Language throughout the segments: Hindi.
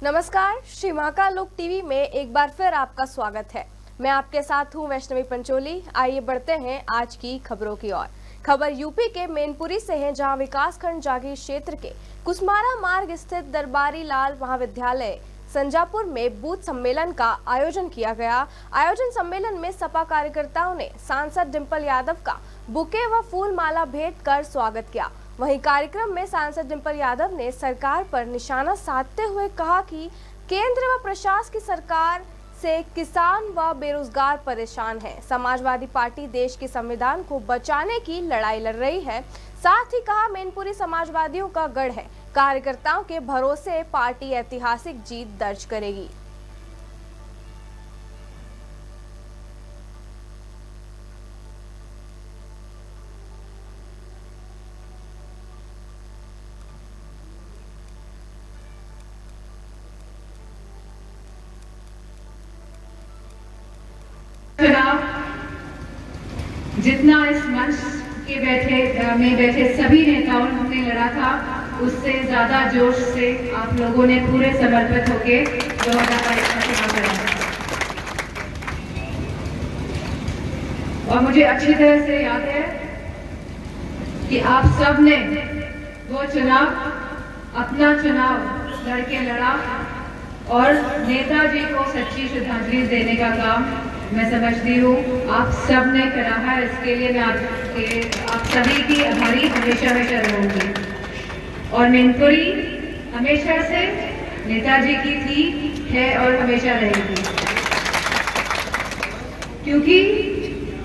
नमस्कार, श्री महाकाल लोक टीवी में एक बार फिर आपका स्वागत है। मैं आपके साथ हूं वैष्णवी पंचोली। आइए बढ़ते हैं आज की खबरों की ओर। खबर यूपी के मैनपुरी से है, जहां विकासखंड जागीर क्षेत्र के कुसमारा मार्ग स्थित दरबारी लाल महाविद्यालय संजापुर में बूथ सम्मेलन का आयोजन किया गया। आयोजन सम्मेलन में सपा कार्यकर्ताओं ने सांसद डिंपल यादव का बुके व फूल माला भेंट कर स्वागत किया। वहीं कार्यक्रम में सांसद डिंपल यादव ने सरकार पर निशाना साधते हुए कहा कि केंद्र व प्रशासन की सरकार से किसान व बेरोजगार परेशान हैं। समाजवादी पार्टी देश के संविधान को बचाने की लड़ाई लड़ रही है। साथ ही कहा, मैनपुरी समाजवादियों का गढ़ है। कार्यकर्ताओं के भरोसे पार्टी ऐतिहासिक जीत दर्ज करेगी। चुनाव जितना इस मंच के बैठे सभी नेताओं ने लड़ा था, उससे ज्यादा जोश से आप लोगों ने पूरे समर्पित होके 2022 का चुनाव लड़ा। और मुझे अच्छी तरह से याद है कि आप सब ने वो चुनाव, अपना चुनाव लड़के लड़ा और नेताजी को सच्ची श्रद्धांजलि देने का काम मैं समझती हूँ आप सब ने करा है। इसके लिए मैं आप सभी की आभारी हमेशा रहूंगी। और मैनपुरी हमेशा से नेताजी की थी, है और हमेशा रहेगी, क्योंकि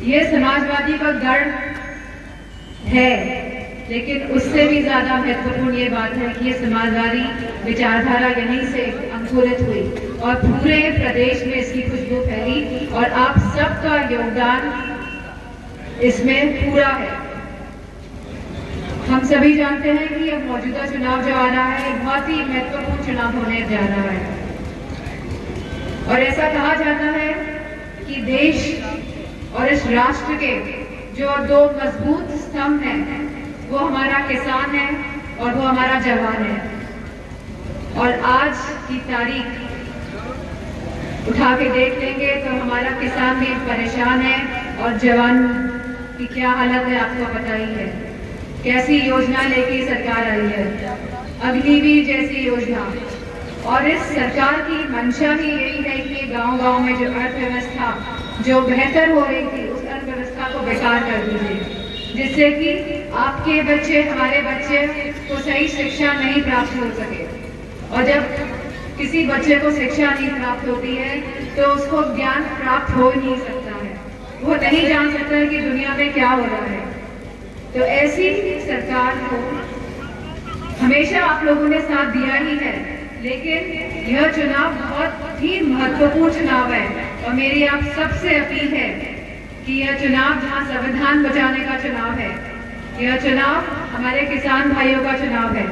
ये समाजवादी का गढ़ है। लेकिन उससे भी ज्यादा महत्वपूर्ण ये बात है कि ये समाजवादी विचारधारा यहीं से अंकुरित हुई और पूरे प्रदेश में इसकी खुशबू फैली और आप सबका योगदान इसमें पूरा है। हम सभी जानते हैं कि अब मौजूदा चुनाव जो आ रहा है बहुत ही महत्वपूर्ण चुनाव होने जा रहा है और ऐसा कहा जाता है कि देश और इस राष्ट्र के जो दो मजबूत स्तंभ हैं वो हमारा किसान है और वो हमारा जवान है। और आज की तारीख उठा के देख लेंगे तो हमारा किसान भी परेशान है और जवान की क्या हालत है आपको पता ही है। कैसी योजना लेके सरकार आई है, अग्निवीर जैसी योजना। और इस सरकार की मंशा ही यही है कि गांव-गांव में जो अर्थव्यवस्था जो बेहतर हो रही थी उस अर्थव्यवस्था को बेकार कर दीजिए, जिससे कि आपके बच्चे, हमारे बच्चे को सही शिक्षा नहीं प्राप्त हो सके। और जब किसी बच्चे को शिक्षा नहीं प्राप्त होती है तो उसको ज्ञान प्राप्त हो नहीं सकता है, वो नहीं जान सकता है कि दुनिया में क्या हो रहा है। तो ऐसी सरकार को हमेशा आप लोगों ने साथ दिया ही है, लेकिन यह चुनाव बहुत ही महत्वपूर्ण चुनाव है और मेरी आप सबसे अपील है कि यह चुनाव जहां संविधान बचाने का चुनाव है, यह चुनाव हमारे किसान भाइयों का चुनाव है।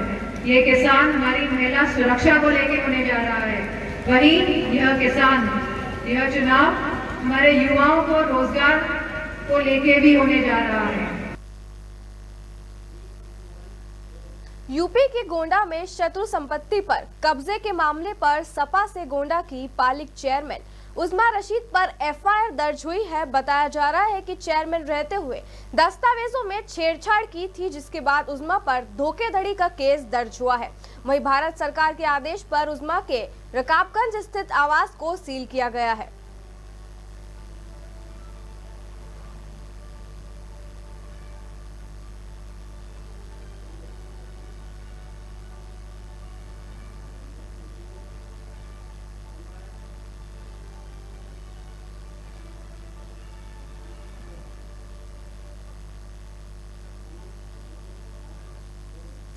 ये किसान हमारी महिला सुरक्षा को लेकर होने जा रहा है। वहीं यह चुनाव हमारे युवाओं को रोजगार को लेके भी होने जा रहा है। यूपी के गोंडा में शत्रु संपत्ति पर कब्जे के मामले पर सपा से गोंडा की पालिक चेयरमैन उस्मा रशीद पर एफआईआर दर्ज हुई है। बताया जा रहा है कि चेयरमैन रहते हुए दस्तावेजों में छेड़छाड़ की थी, जिसके बाद उस्मा पर धोखाधड़ी का केस दर्ज हुआ है। वहीं भारत सरकार के आदेश पर उस्मा के रकाबगंज स्थित आवास को सील किया गया है।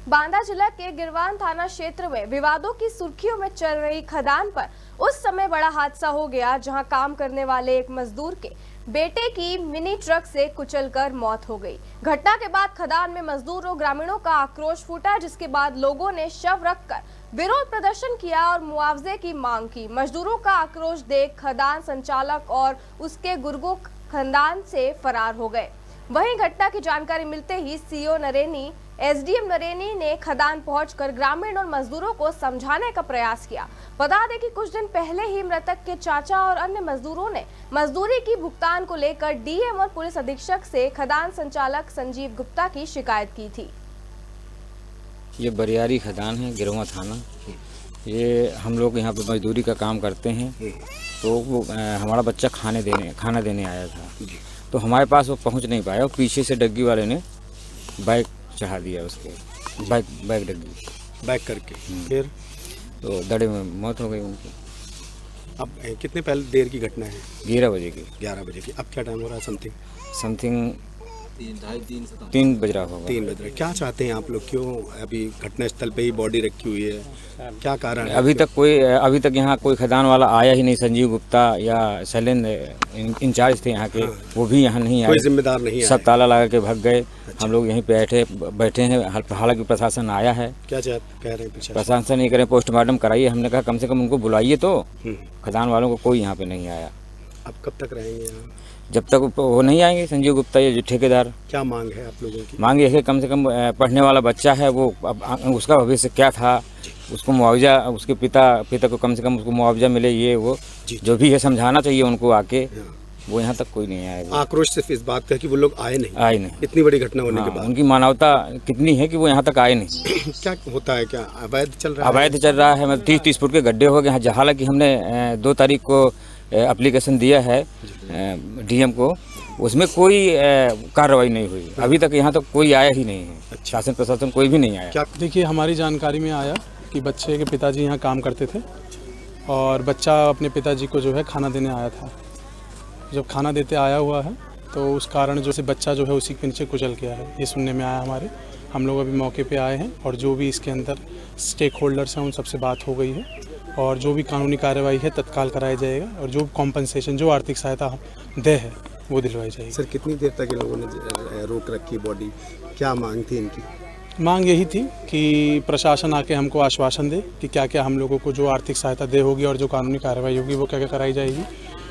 बांदा जिला के गिरवान थाना क्षेत्र में विवादों की सुर्खियों में चल रही खदान पर उस समय बड़ा हादसा हो गया, जहां काम करने वाले एक मजदूर के बेटे की मिनी ट्रक से कुचलकर मौत हो गई। घटना के बाद खदान में मजदूरों ग्रामीणों का आक्रोश फूटा, जिसके बाद लोगों ने शव रखकर विरोध प्रदर्शन किया और मुआवजे की मांग की। मजदूरों का आक्रोश देख खदान संचालक और उसके गुर्गों खदान से फरार हो गए। वहीं घटना की जानकारी मिलते ही सीओ नरेनी एसडीएम नरेनी ने खदान पहुंचकर ग्रामीण और मजदूरों को समझाने का प्रयास किया। बता दें कि कुछ दिन पहले ही मृतक के चाचा और अन्य मजदूरों ने मजदूरी की भुगतान को लेकर डीएम और पुलिस अधीक्षक से खदान संचालक संजीव गुप्ता की शिकायत की थी। ये बरियारी खदान है, गिरवा थाना। ये हम लोग यहाँ पे मजदूरी का काम करते हैं। तो वो हमारा बच्चा खाना देने आया था, तो हमारे पास वो पहुँच नहीं पाया। और पीछे से डग्गी वाले ने बाइक चढ़ा दिया उसके, बाइक डग्गी बैक करके फिर तो दड़े में मौत हो गई उनकी। अब कितने पहले देर की घटना है? 11 बजे की। 11 बजे की। अब क्या टाइम हो रहा है? समथिंग 3 बज रहा होगा। 3 बज रहा है। क्या चाहते हैं आप लोग? क्यों अभी घटनास्थल पे ही बॉडी रखी हुई है? क्या कारण है? अभी तक यहाँ कोई खदान वाला आया ही नहीं। संजीव गुप्ता या शैलेंद्र इंचार्ज थे यहाँ के, वो भी यहाँ नहीं आए। कोई जिम्मेदार नहीं सब ताला लगा के भाग गए। हम लोग यहीं पे बैठे हैं। हालांकि प्रशासन आया है। क्या कह रहे हैं प्रशासन नहीं करे, पोस्टमार्टम कराइए। हमने कहा कम से कम उनको बुलाइए तो। खदान वालों को कोई यहाँ पे नहीं आया। अब कब तक रहेंगे यहाँ? जब तक वो नहीं आएंगे संजीव गुप्ता ये जो ठेकेदार। क्या मांग है आप लोगों की? मांग ये है कम से कम पढ़ने वाला बच्चा है, वो उसका भविष्य क्या था, उसको मुआवजा, उसके पिता को कम से कम उसको मुआवजा मिले। ये वो जो भी है समझाना चाहिए उनको आके। वो यहाँ तक कोई नहीं आएगा। आक्रोश सिर्फ इस बात का कि वो लोग आए नहीं। इतनी बड़ी घटना होने के बाद उनकी मानवता कितनी है कि वो यहाँ तक आए नहीं। क्या होता है? क्या अवैध चल रहा है? अवैध चल रहा है। मतलब 30 फुट के गड्ढे हो गए। हालांकि हमने 2 तारीख को एप्लीकेशन दिया है डीएम को, उसमें कोई कार्रवाई नहीं हुई। अभी तक यहाँ तक कोई आया ही नहीं है। शासन प्रशासन कोई भी नहीं आया। क्या देखिए, हमारी जानकारी में आया कि बच्चे के पिताजी यहाँ काम करते थे और बच्चा अपने पिताजी को जो है खाना देने आया था। जब खाना देते आया हुआ है तो उस कारण जो से बच्चा जो है उसी के नीचे कुचल गया है, ये सुनने में आया हमारे। हम लोग अभी मौके पे आए हैं और जो भी इसके अंदर स्टेक होल्डर्स हैं उन सबसे बात हो गई है और जो भी कानूनी कार्रवाई है तत्काल कराया जाएगा और जो कॉम्पनसेशन, जो आर्थिक सहायता दे है वो दिलवाई जाएगी। सर, कितनी देर तक इन लोगों ने रोक रखी बॉडी? क्या मांग थी इनकी? मांग यही थी कि प्रशासन आके हमको आश्वासन दे कि क्या क्या हम लोगों को जो आर्थिक सहायता दे होगी और जो कानूनी कार्रवाई होगी वो क्या क्या कराई जाएगी।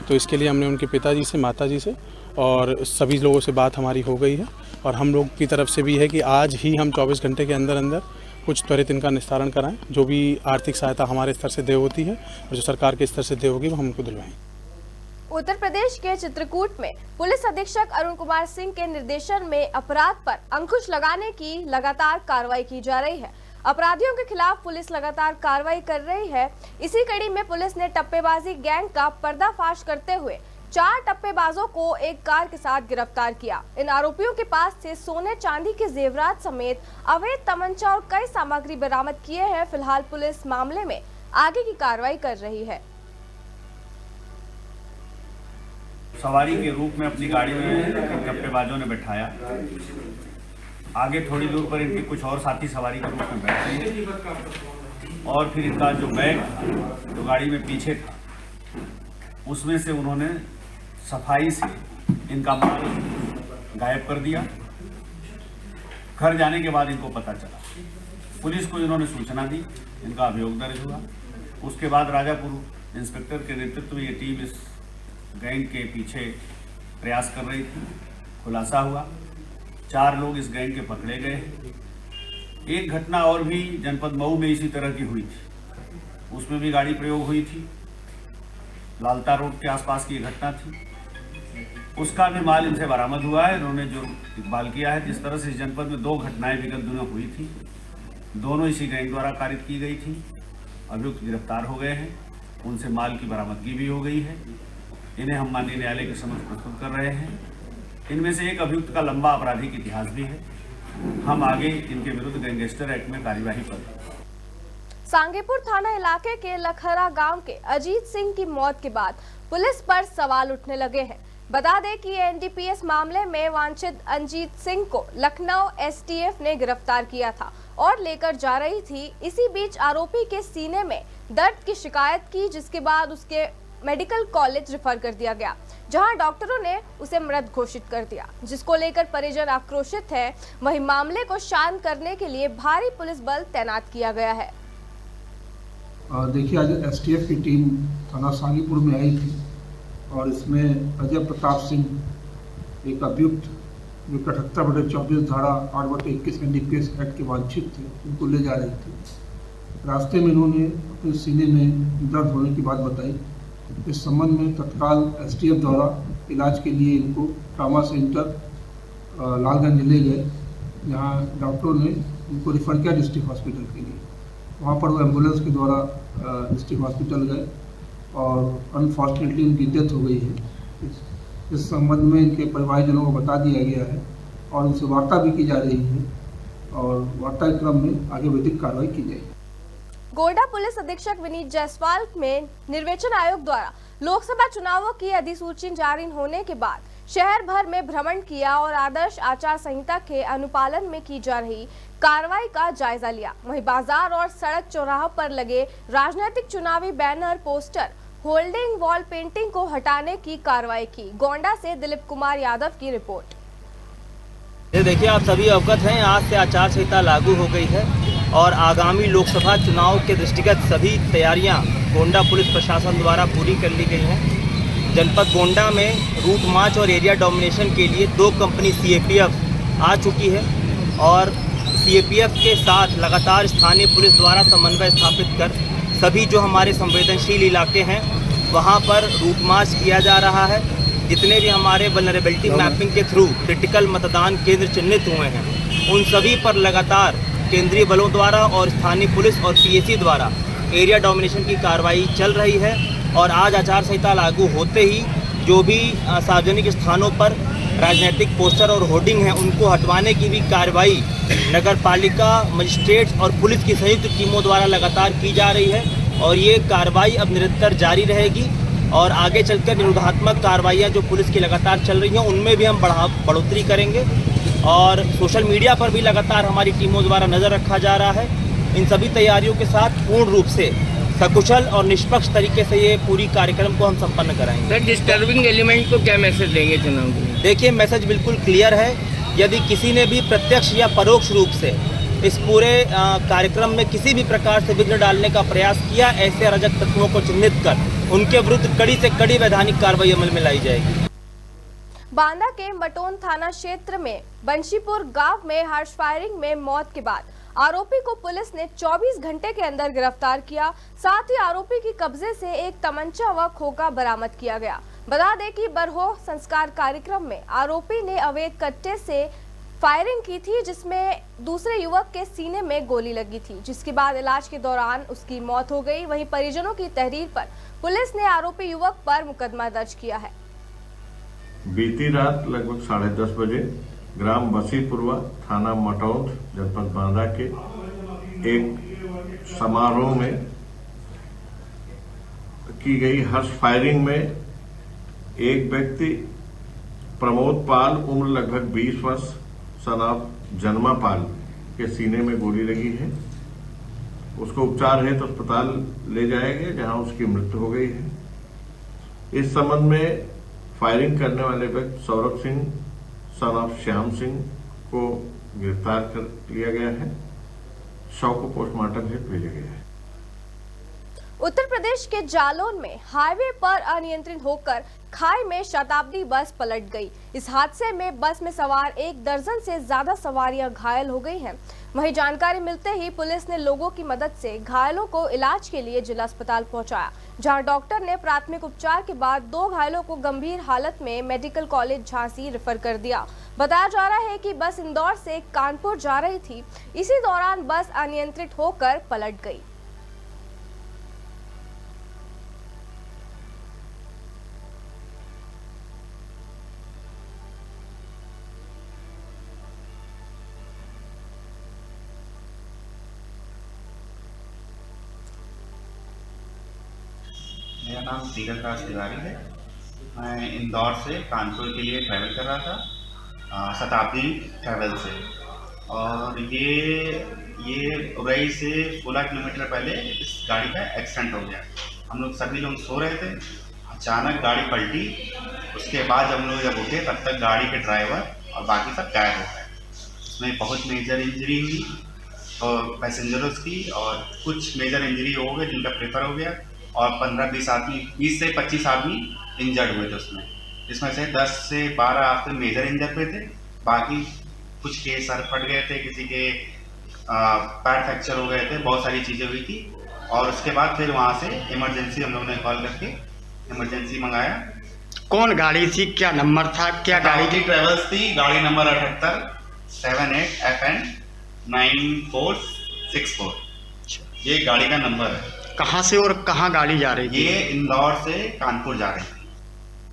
तो इसके लिए हमने उनके पिताजी से, माताजी से और सभी लोगों से बात हमारी हो गई है और हम लोग की तरफ से भी है कि आज ही हम 24 घंटे के अंदर अंदर कुछ त्वरित इनका निस्तारण कराएं। जो भी आर्थिक सहायता हमारे स्तर से दे होती है और जो सरकार के स्तर से दे होगी वो हम उनको दिलवाएं। उत्तर प्रदेश के चित्रकूट में पुलिस अधीक्षक अरुण कुमार सिंह के निर्देशन में अपराध पर अंकुश लगाने की लगातार कार्रवाई की जा रही है। अपराधियों के खिलाफ पुलिस लगातार कार्रवाई कर रही है। इसी कड़ी में पुलिस ने टप्पेबाजी गैंग का पर्दाफाश करते हुए 4 टप्पेबाजों को एक कार के साथ गिरफ्तार किया। इन आरोपियों के पास से सोने चांदी के जेवरात समेत अवैध तमंचा और कई सामग्री बरामद किए हैं। फिलहाल पुलिस मामले में आगे की कार्रवाई कर रही है। सवारी के रूप में अपनी गाड़ी में टप्पेबाजों ने बैठाया। आगे थोड़ी दूर पर इनके कुछ और साथी सवारी के रूप में बैठे और फिर इनका जो बैग जो गाड़ी में पीछे था उसमें से उन्होंने सफाई से इनका माल गायब कर दिया। घर जाने के बाद इनको पता चला, पुलिस को इन्होंने सूचना दी, इनका अभियोग दर्ज हुआ। उसके बाद राजापुर इंस्पेक्टर के नेतृत्व में ये टीम इस गैंग के पीछे प्रयास कर रही थी। खुलासा हुआ, 4 लोग इस गैंग के पकड़े गए। एक घटना और भी जनपद मऊ में इसी तरह की हुई थी, उसमें भी गाड़ी प्रयोग हुई थी। लालता रोड के आसपास की घटना थी, उसका भी माल इनसे बरामद हुआ है। इन्होंने जो इकबाल किया है, इस तरह से इस जनपद में 2 घटनाएं विगत दिनों हुई थी, दोनों इसी गैंग द्वारा कारित की गई थी। अभियुक्त गिरफ्तार हो गए हैं, उनसे माल की बरामदगी भी हो गई है। इन्हें हम माननीय न्यायालय के समक्ष प्रस्तुत कर रहे हैं। इनमें से एक अभियुक्त का लंबा आपराधिक इतिहास भी है। हम आगे इनके विरुद्ध गैंगस्टर एक्ट में कार्यवाही करेंगे। सांगेपुर थाना इलाके के लखरा गांव के अजीत सिंह की मौत के बाद पुलिस पर सवाल उठने लगे हैं। बता दें कि एनडीपीएस मामले में वांछित अजीत सिंह को लखनऊ एसटीएफ ने गिरफ्तार किया था और लेकर जा रही थी। इसी बीच आरोपी के सीने में दर्द की शिकायत की, जिसके बाद उसके मेडिकल कॉलेज रेफर कर दिया गया, जहां डॉक्टरों ने उसे मृत घोषित कर दिया, जिसको लेकर परिजन आक्रोशित है। वहीं मामले को शांत करने के लिए भारी पुलिस बल तैनात किया गया है। देखिए, आज एसटीएफ की टीम थाना सांगीपुर में आई थी और इसमें अजय प्रताप सिंह एक अभियुक्त जो 78/24 धारा 8/21 NDPS एक्ट के वांछित थे, उनको ले जा रही थी। रास्ते में इन्होंने अपने सीने में दर्द होने की बात बताई। इस संबंध में तत्काल STF द्वारा इलाज के लिए इनको ट्रामा सेंटर लालगंज ले गए, जहाँ डॉक्टरों ने उनको रेफर किया डिस्ट्रिक्ट हॉस्पिटल के लिए। वहाँ पर वो एम्बुलेंस के द्वारा डिस्ट्रिक्ट हॉस्पिटल गए और अनफॉर्चुनेटली उनकी डेथ हो गई है। इस संबंध में इनके परिवारजनों को बता दिया गया है और उनसे वार्ता भी की जा रही है और वार्ता के क्रम में आगे विधिक कार्रवाई की जाएगी। गोड्डा पुलिस अधीक्षक विनीत जायसवाल में निर्वाचन आयोग द्वारा लोकसभा चुनावों की अधिसूचना जारी होने के बाद शहर भर में भ्रमण किया और आदर्श आचार संहिता के अनुपालन में की जा रही कार्रवाई का जायजा लिया। वहीं बाजार और सड़क चौराहों पर लगे राजनीतिक चुनावी banner, poster, holding, wall painting को हटाने की कार्रवाई की। गोंडा से दिलीप कुमार यादव की रिपोर्ट। ये देखिए, आप सभी अवगत हैं, आज से आचार संहिता लागू हो गई है और आगामी लोकसभा चुनाव के दृष्टिगत सभी तैयारियां गोंडा पुलिस प्रशासन द्वारा पूरी कर ली गई हैं। जनपद गोंडा में रूट मार्च और एरिया डोमिनेशन के लिए 2 कंपनी CAPF आ चुकी है और CAPF के साथ लगातार स्थानीय पुलिस द्वारा समन्वय स्थापित कर सभी जो हमारे संवेदनशील इलाके हैं वहां पर रूट मार्च किया जा रहा है। जितने भी हमारे वल्नरेबिलिटी मैपिंग के थ्रू क्रिटिकल मतदान केंद्र चिन्हित हुए हैं, उन सभी पर लगातार केंद्रीय बलों द्वारा और स्थानीय पुलिस और PAC द्वारा एरिया डोमिनेशन की कार्रवाई चल रही है। और आज आचार संहिता लागू होते ही जो भी सार्वजनिक स्थानों पर राजनीतिक पोस्टर और होर्डिंग हैं, उनको हटवाने की भी कार्रवाई नगर पालिका, मजिस्ट्रेट और पुलिस की संयुक्त टीमों द्वारा लगातार की जा रही है और ये कार्रवाई अब निरंतर जारी रहेगी। और आगे चलकर निरोधात्मक कार्रवाइयाँ जो पुलिस की लगातार चल रही हैं, उनमें भी हम बढ़ोतरी करेंगे और सोशल मीडिया पर भी लगातार हमारी टीमों द्वारा नज़र रखा जा रहा है। इन सभी तैयारियों के साथ पूर्ण रूप से सकुशल और निष्पक्ष तरीके से ये पूरी कार्यक्रम को हम संपन्न कराएंगे। सर, डिस्टर्बिंग एलिमेंट को क्या मैसेज देंगे चुनाव के लिए? देखिए, मैसेज बिल्कुल क्लियर है। यदि किसी ने भी प्रत्यक्ष या परोक्ष रूप से इस पूरे कार्यक्रम में किसी भी प्रकार से विघ्न डालने का प्रयास किया, ऐसे अराजक तत्वों को चिन्हित कर उनके विरुद्ध कड़ी से कड़ी वैधानिक कार्रवाई अमल में लाई जाएगी। बांदा के मटोन थाना क्षेत्र में बंशीपुर गांव में हर्ष फायरिंग में मौत के बाद आरोपी को पुलिस ने 24 घंटे के अंदर गिरफ्तार किया। साथ ही आरोपी की कब्जे से एक तमंचा व खोखा बरामद किया गया। बता दें कि बरहो संस्कार कार्यक्रम में आरोपी ने अवैध कट्टे से फायरिंग की थी, जिसमें दूसरे युवक के सीने में गोली लगी थी, जिसके बाद इलाज के दौरान उसकी मौत हो गई। वहीं परिजनों की तहरीर पर पुलिस ने आरोपी युवक पर मुकदमा दर्ज किया है। बीती रात लगभग 10:30 बजे ग्राम बसीपुरवा, थाना मटौद, जनपद बांदा के एक समारोह में की गई हर्ष फायरिंग में एक व्यक्ति प्रमोद पाल, उम्र लगभग 20 वर्ष, सन ऑफ जन्मा पाल के सीने में गोली लगी है। उसको उपचार हेतु अस्पताल ले जाया गया, जहां उसकी मृत्यु हो गई है। इस संबंध में फायरिंग करने वाले व्यक्ति सौरभ सिंह, सन ऑफ श्याम सिंह को गिरफ्तार कर लिया गया है। शव को पोस्टमार्टम हेतु भेजा गया है। उत्तर प्रदेश के जालौन में हाईवे पर अनियंत्रित होकर खाई में शताब्दी बस पलट गई। इस हादसे में बस में सवार 1 दर्जन से ज्यादा सवारियां घायल हो गई हैं। वहीं जानकारी मिलते ही पुलिस ने लोगों की मदद से घायलों को इलाज के लिए जिला अस्पताल पहुंचाया, जहां डॉक्टर ने प्राथमिक उपचार के बाद 2 घायलों को गंभीर हालत में मेडिकल कॉलेज झांसी रेफर कर दिया। बताया जा रहा है कि बस इंदौर से कानपुर जा रही थी। इसी दौरान बस अनियंत्रित होकर पलट गई। मेरा नाम दीगरदास तिवारी है। मैं इंदौर से कानपुर के लिए ट्रैवल कर रहा था शताब्दी ट्रैवल से, और ये उरई से 16 किलोमीटर पहले इस गाड़ी का एक्सीडेंट हो गया। हम लोग सभी लोग सो रहे थे, अचानक गाड़ी पलटी। उसके बाद हम लोग जब उठे तब तक गाड़ी के ड्राइवर और बाकी सब गायब हो गए। उसमें बहुत मेजर इंजरी हुई और पैसेंजर्स की, और कुछ मेजर इंजरी हो गए जिनका प्रेफर हो गया, और 15-20 आदमी, 20 से 25 आदमी इंजर्ड हुए थे उसमें, जिसमें से 10 से 12 आदमी मेजर इंजर्ड हुए थे बाकी कुछ के सर फट गए थे, किसी के पैर फ्रैक्चर हो गए थे, बहुत सारी चीज़ें हुई थी। और उसके बाद फिर वहाँ से इमरजेंसी हम लोगों ने कॉल करके इमरजेंसी मंगाया। कौन गाड़ी थी, क्या नंबर था, क्या गाड़ी की ट्रेवल्स थी, गाड़ी नंबर 7878FN 9464। ये गाड़ी का नंबर है। कहाँ से और कहाँ गाड़ी जा रही थी? ये इंदौर से कानपुर जा रही थी।